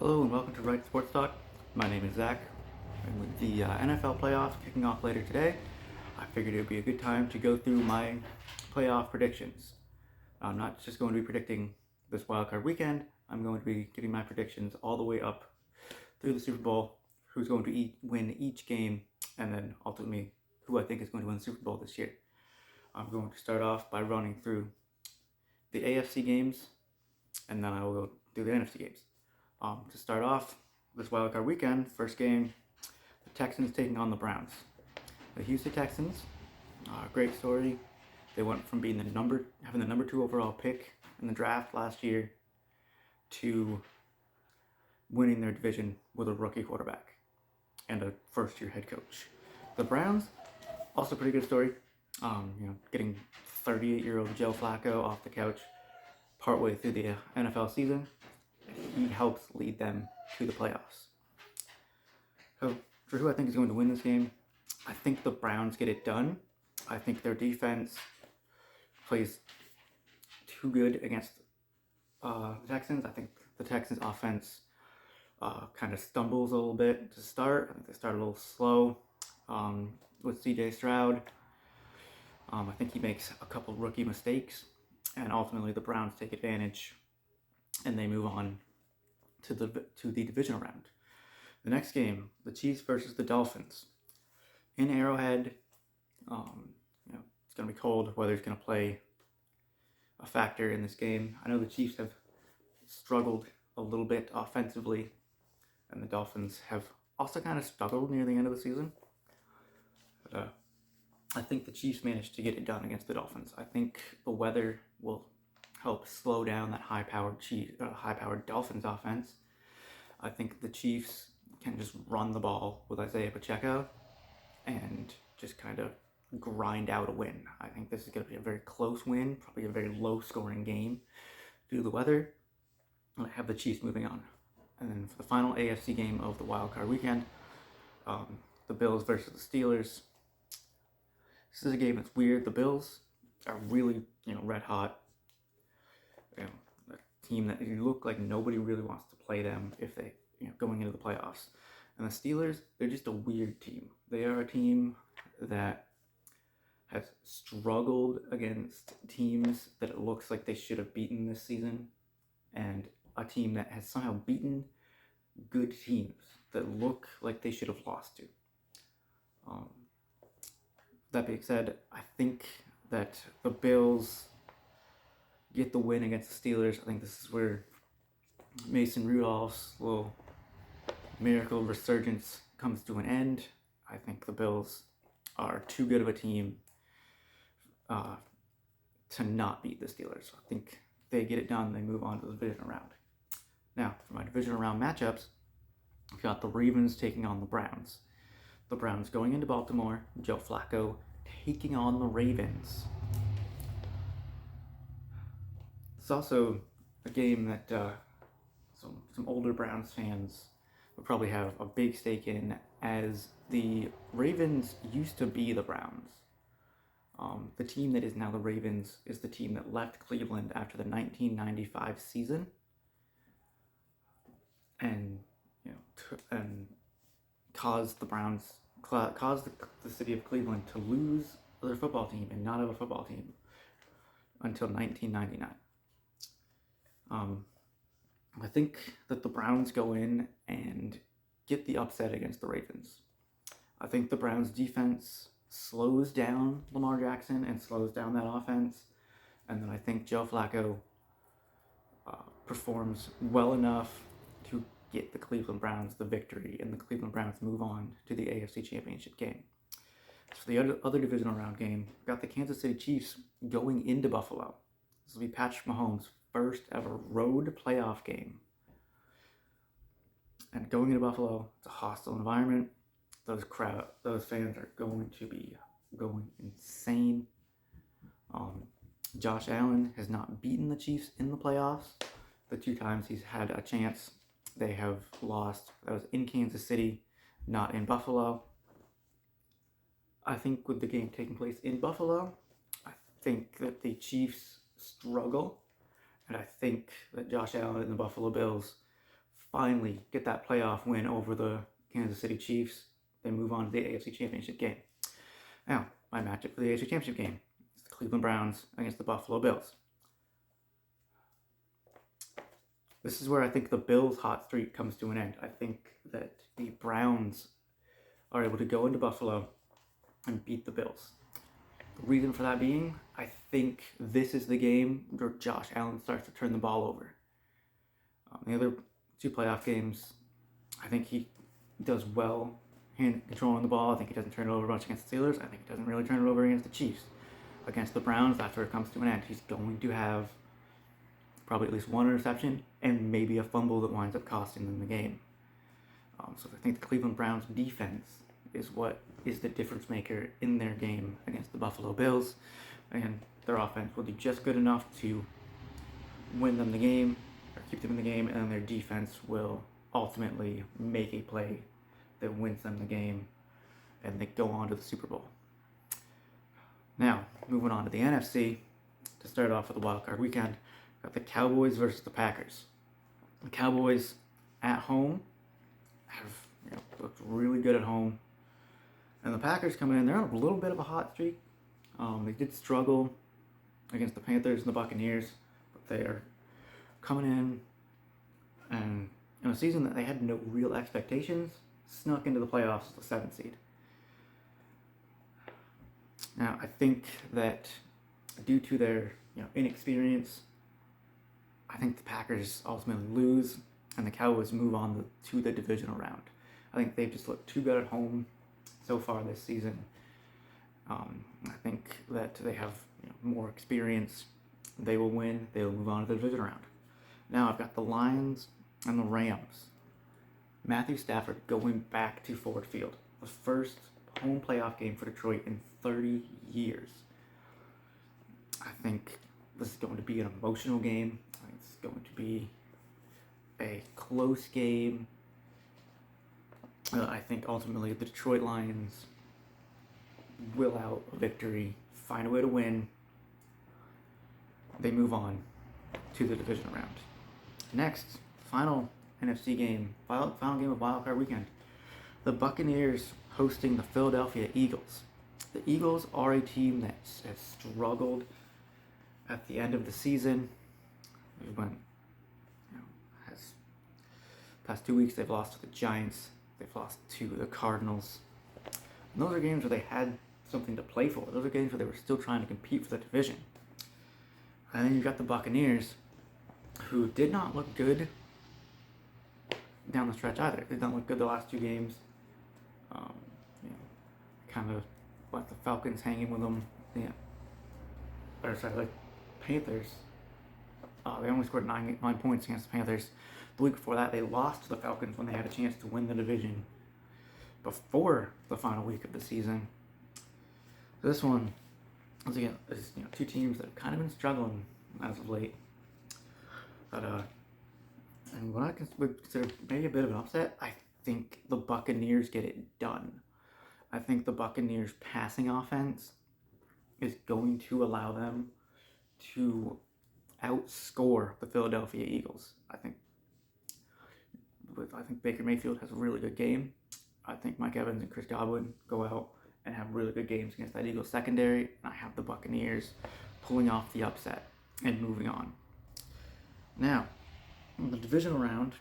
Hello and welcome to Right Sports Talk. My name is Zach, and with the NFL playoffs kicking off later today, I figured it would be a good time to go through my playoff predictions. I'm not just going to be predicting this wildcard weekend, I'm going to be giving my predictions all the way up through the Super Bowl, who's going to win each game, and then ultimately who I think is going to win the Super Bowl this year. I'm going to start off by running through the AFC games, and then I will go through the NFC games. To start off this wildcard weekend, first game, the Texans taking on the Browns. The Houston Texans, great story. They went from being having the number 2 overall pick in the draft last year to winning their division with a rookie quarterback and a first-year head coach. The Browns, also pretty good story. Getting 38-year-old Joe Flacco off the couch partway through the NFL season. He helps lead them to the playoffs. So, for who I think is going to win this game, I think the Browns get it done. I think their defense plays too good against the Texans. I think the Texans' offense kind of stumbles a little bit to start. I think they start a little slow with C.J. Stroud. I think he makes a couple rookie mistakes, and ultimately the Browns take advantage, and they move on to the divisional round. The next game, the Chiefs versus the Dolphins. In Arrowhead, it's going to be cold. Weather's going to play a factor in this game. I know the Chiefs have struggled a little bit offensively, and the Dolphins have also kind of struggled near the end of the season. But I think the Chiefs managed to get it done against the Dolphins. I think the weather will help slow down that high-powered Dolphins offense. I think the Chiefs can just run the ball with Isaiah Pacheco and just kind of grind out a win. I think this is going to be a very close win, probably a very low-scoring game due to the weather. And I have the Chiefs moving on. And then for the final AFC game of the wildcard weekend, the Bills versus the Steelers. This is a game that's weird. The Bills are really, red hot. A team that you look like nobody really wants to play them if they, going into the playoffs. And the Steelers, they're just a weird team. They are a team that has struggled against teams that it looks like they should have beaten this season, and a team that has somehow beaten good teams that look like they should have lost to. That being said, I think that the Bills get the win against the Steelers. I think this is where Mason Rudolph's little miracle resurgence comes to an end. I think the Bills are too good of a team to not beat the Steelers. I think they get it done. They move on to the divisional round. Now, for my divisional round matchups, we've got the Ravens taking on the Browns. The Browns going into Baltimore. Joe Flacco taking on the Ravens. It's also a game that some older Browns fans would probably have a big stake in, as the Ravens used to be the Browns. The team that is now the Ravens is the team that left Cleveland after the 1995 season, and and caused the city of Cleveland to lose their football team and not have a football team until 1999. I think that the Browns go in and get the upset against the Ravens. I think the Browns defense slows down Lamar Jackson and slows down that offense, and then I think Joe Flacco performs well enough to get the Cleveland Browns the victory, and the Cleveland Browns move on to the AFC Championship game. For the other divisional round game, we've got the Kansas City Chiefs going into Buffalo. This will be Patrick Mahomes' first ever road playoff game. And going into Buffalo, it's a hostile environment. Those fans are going to be going insane. Josh Allen has not beaten the Chiefs in the playoffs. The 2 times he's had a chance, they have lost. That was in Kansas City, not in Buffalo. I think with the game taking place in Buffalo, I think that the Chiefs struggle, and I think that Josh Allen and the Buffalo Bills finally get that playoff win over the Kansas City Chiefs. They move on to the AFC Championship game. Now, my matchup for the AFC Championship game is the Cleveland Browns against the Buffalo Bills. This is where I think the Bills' hot streak comes to an end. I think that the Browns are able to go into Buffalo and beat the Bills. The reason for that being, I think this is the game where Josh Allen starts to turn the ball over. The other two playoff games, I think he does well in controlling the ball. I think he doesn't turn it over much against the Steelers. I think he doesn't really turn it over against the Chiefs. Against the Browns, that's where it comes to an end. He's going to have probably at least one interception and maybe a fumble that winds up costing them the game. So I think the Cleveland Browns defense is what is the difference maker in their game against the Buffalo Bills. And their offense will do just good enough to win them the game, or keep them in the game, and then their defense will ultimately make a play that wins them the game, and they go on to the Super Bowl. Now, moving on to the NFC, to start off with the wild card weekend, got the Cowboys versus the Packers. The Cowboys at home have looked really good at home, and the Packers coming in, they're on a little bit of a hot streak. They did struggle against the Panthers and the Buccaneers, but they are coming in and in a season that they had no real expectations, snuck into the playoffs as the 7th seed. Now, I think that due to their inexperience, I think the Packers ultimately lose, and the Cowboys move on to the divisional round. I think they've just looked too good at home so far this season. I think that they have more experience. They will win. They will move on to the division round. Now I've got the Lions and the Rams. Matthew Stafford going back to Ford Field. The first home playoff game for Detroit in 30 years. I think this is going to be an emotional game. I think it's going to be a close game. I think ultimately the Detroit Lions will out a victory, find a way to win. They move on to the divisional round. Next, final NFC game, final game of wildcard weekend. The Buccaneers hosting the Philadelphia Eagles. The Eagles are a team that has struggled at the end of the season. They went, past 2 weeks they've lost to the Giants. They've lost to the Cardinals. And those are games where they had something to play for. Those are games where they were still trying to compete for the division. And then you've got the Buccaneers, who did not look good down the stretch either. They did not look good the last 2 games. Kind of left the Falcons hanging with them. Panthers. They only scored 9 points against the Panthers. The week before that, they lost to the Falcons when they had a chance to win the division before the final week of the season. This one, once again, is 2 teams that have kind of been struggling as of late. But and what I would consider maybe a bit of an upset, I think the Buccaneers get it done. I think the Buccaneers' passing offense is going to allow them to outscore the Philadelphia Eagles. I think Baker Mayfield has a really good game. I think Mike Evans and Chris Godwin go out and have really good games against that Eagles secondary. And I have the Buccaneers pulling off the upset and moving on. Now, in the divisional round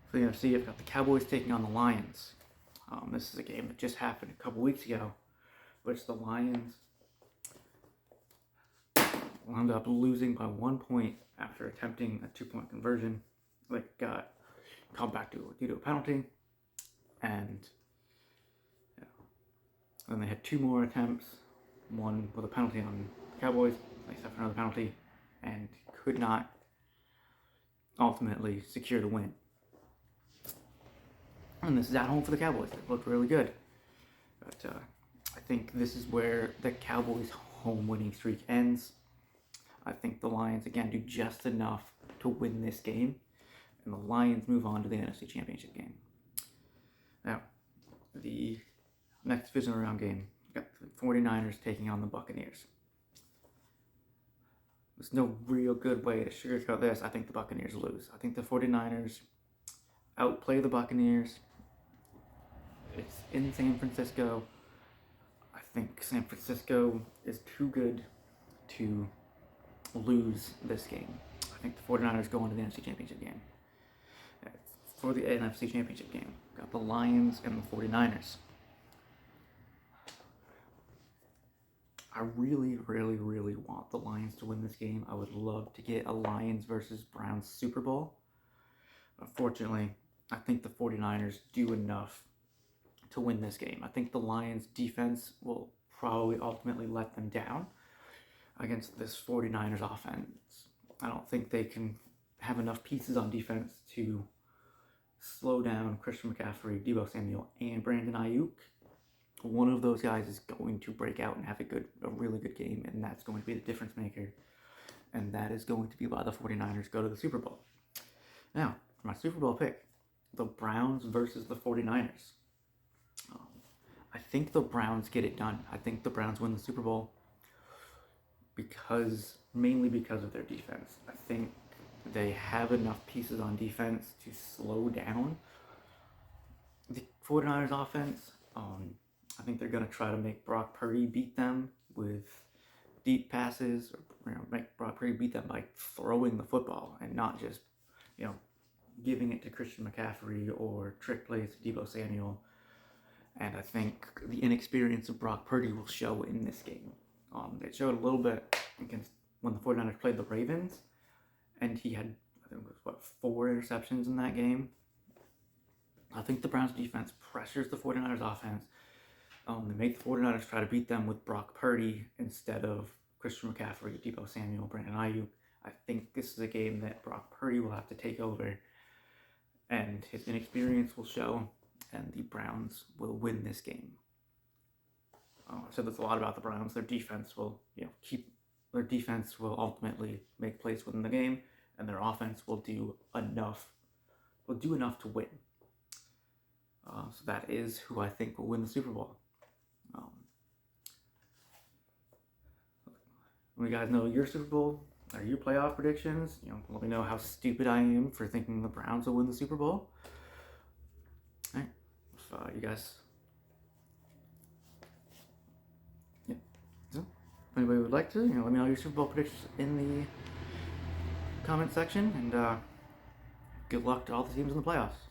for the NFC, I've got the Cowboys taking on the Lions. This is a game that just happened a couple weeks ago, which the Lions wound up losing by 1 point after attempting a 2-point conversion. They got called back due to a penalty, and then they had 2 more attempts, one with a penalty on the Cowboys. They suffered another penalty and could not ultimately secure the win. And this is at home for the Cowboys. They looked really good. But I think this is where the Cowboys' home winning streak ends. I think the Lions, again, do just enough to win this game. And the Lions move on to the NFC Championship game. Now, the next divisional round game, we've got the 49ers taking on the Buccaneers. There's no real good way to sugarcoat this. I think the Buccaneers lose. I think the 49ers outplay the Buccaneers. It's in San Francisco. I think San Francisco is too good to lose this game. I think the 49ers go into the NFC Championship game. For the NFC Championship game, got the Lions and the 49ers. I really, really, really want the Lions to win this game. I would love to get a Lions versus Browns Super Bowl. Unfortunately, I think the 49ers do enough to win this game. I think the Lions defense will probably ultimately let them down against this 49ers offense. I don't think they can have enough pieces on defense to slow down Christian McCaffrey, Deebo Samuel, and Brandon Ayuk. One of those guys is going to break out and have a really good game, and that's going to be the difference maker. And that is going to be why the 49ers go to the Super Bowl. Now, for my Super Bowl pick, the Browns versus the 49ers. I think the Browns get it done. I think the Browns win the Super Bowl mainly because of their defense. I think they have enough pieces on defense to slow down the 49ers offense. I think they're going to try to make Brock Purdy beat them with deep passes, or make Brock Purdy beat them by throwing the football and not just, giving it to Christian McCaffrey or trick plays to Deebo Samuel. And I think the inexperience of Brock Purdy will show in this game. It showed a little bit against when the 49ers played the Ravens, and he had, I think it was, 4 interceptions in that game. I think the Browns defense pressures the 49ers offense. They make the 49ers try to beat them with Brock Purdy instead of Christian McCaffrey, Deebo Samuel, Brandon Ayuk. I think this is a game that Brock Purdy will have to take over, and his inexperience will show, and the Browns will win this game. I said this a lot about the Browns. Their defense will, their defense will ultimately make plays within the game, and their offense will do enough to win. So that is who I think will win the Super Bowl. Let me guys know your Super Bowl or your playoff predictions. Let me know how stupid I am for thinking the Browns will win the Super Bowl. All right, if you guys, so if anybody would like to, let me know your Super Bowl predictions in the comment section, and good luck to all the teams in the playoffs.